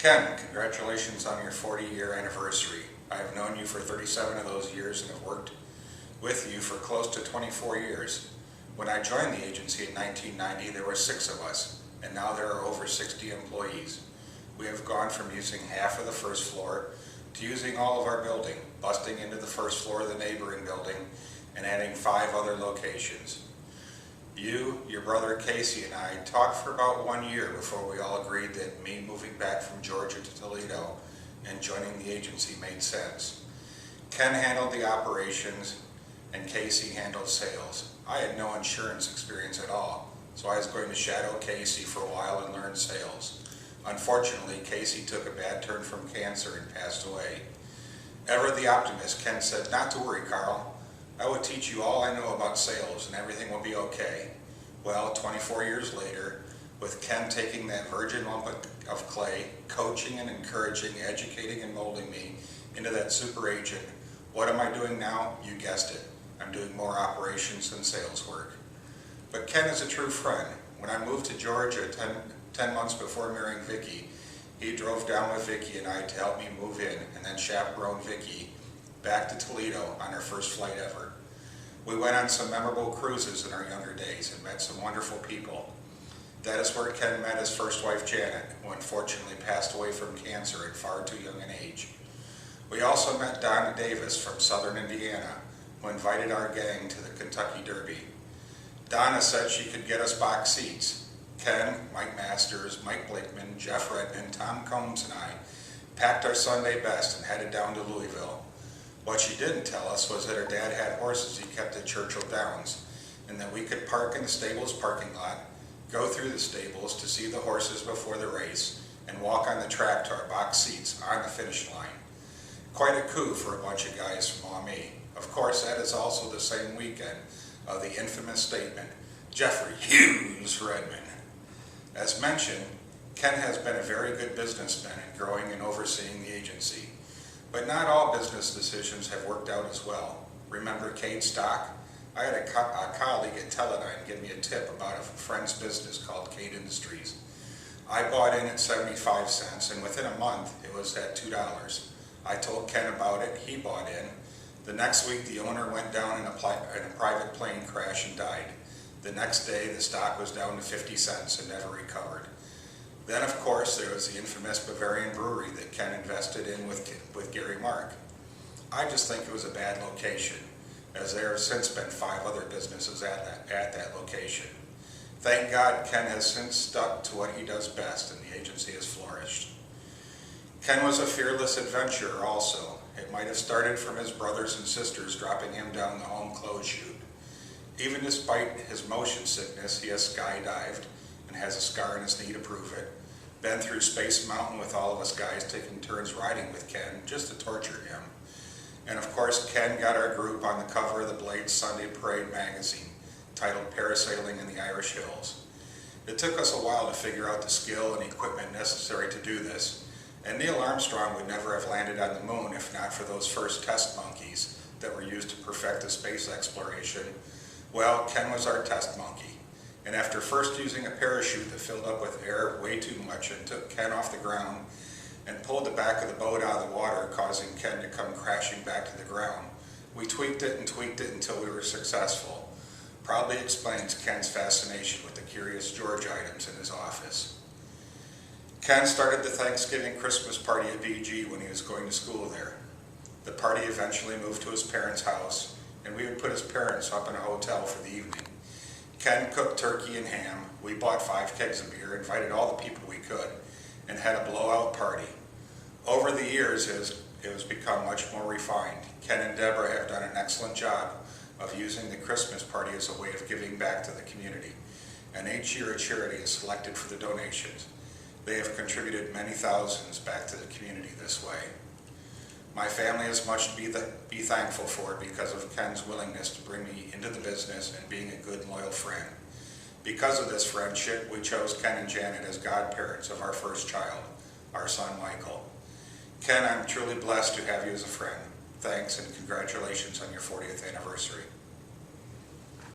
Ken, congratulations on your 40-year anniversary. I have known you for 37 of those years and have worked with you for close to 24 years. When I joined the agency in 1990, there were 6 of us, and now there are over 60 employees. We have gone from using half of the first floor to using all of our building, busting into the first floor of the neighboring building, and adding 5 other locations. You, your brother Casey, and I talked for about 1 year before we all agreed that me moving back from Georgia to Toledo and joining the agency made sense. Ken handled the operations and Casey handled sales. I had no insurance experience at all, so I was going to shadow Casey for a while and learn sales. Unfortunately, Casey took a bad turn from cancer and passed away. Ever the optimist, Ken said, "Not to worry, Carl. I will teach you all I know about sales and everything will be okay." Well, 24 years later, with Ken taking that virgin lump of clay, coaching and encouraging, educating and molding me into that super agent, what am I doing now? You guessed it. I'm doing more operations than sales work. But Ken is a true friend. When I moved to Georgia 10 months before marrying Vicki, he drove down with Vicki and I to help me move in and then chaperone Vicki back to Toledo on our first flight ever. We went on some memorable cruises in our younger days and met some wonderful people. That is where Ken met his first wife Janet, who unfortunately passed away from cancer at far too young an age. We also met Donna Davis from Southern Indiana, who invited our gang to the Kentucky Derby. Donna said she could get us box seats. Ken, Mike Masters, Mike Blakeman, Jeff Redmond, Tom Combs and I packed our Sunday best and headed down to Louisville. What she didn't tell us was that her dad had horses he kept at Churchill Downs, and that we could park in the stable's parking lot, go through the stables to see the horses before the race, and walk on the track to our box seats on the finish line. Quite a coup for a bunch of guys from Maumee. Of course, that is also the same weekend of the infamous statement, "Jeffrey Hughes Redmond." As mentioned, Ken has been a very good businessman in growing and overseeing the agency. But not all business decisions have worked out as well. Remember Cade Stock? I had a colleague at Teledyne give me a tip about a friend's business called Cade Industries. I bought in at 75 cents and within a month it was at $2. I told Ken about it, he bought in. The next week the owner went down in a private plane crash and died. The next day the stock was down to 50 cents and never recovered. Then, of course, there was the infamous Bavarian Brewery that Ken invested in with Gary Mark. I just think it was a bad location, as there have since been 5 other businesses at that location. Thank God Ken has since stuck to what he does best, and the agency has flourished. Ken was a fearless adventurer also. It might have started from his brothers and sisters dropping him down the home clothes chute. Even despite his motion sickness, he has skydived, and has a scar in his knee to prove it. Been through Space Mountain with all of us guys taking turns riding with Ken just to torture him. And of course, Ken got our group on the cover of the Blade Sunday Parade magazine, titled Parasailing in the Irish Hills. It took us a while to figure out the skill and equipment necessary to do this, and Neil Armstrong would never have landed on the moon if not for those first test monkeys that were used to perfect the space exploration. Well, Ken was our test monkey. And after first using a parachute that filled up with air way too much and took Ken off the ground and pulled the back of the boat out of the water, causing Ken to come crashing back to the ground, we tweaked it until we were successful. Probably explains Ken's fascination with the Curious George items in his office. Ken started the Thanksgiving Christmas party at VG when he was going to school there. The party eventually moved to his parents' house, and we would put his parents up in a hotel for the evening. Ken cooked turkey and ham, we bought 5 kegs of beer, invited all the people we could, and had a blowout party. Over the years, it has become much more refined. Ken and Deborah have done an excellent job of using the Christmas party as a way of giving back to the community, and each year a charity is selected for the donations. They have contributed many thousands back to the community this way. My family has much to be thankful for because of Ken's willingness to bring me into the business and being a good and loyal friend. Because of this friendship, we chose Ken and Janet as godparents of our first child, our son Michael. Ken, I'm truly blessed to have you as a friend. Thanks and congratulations on your 40th anniversary.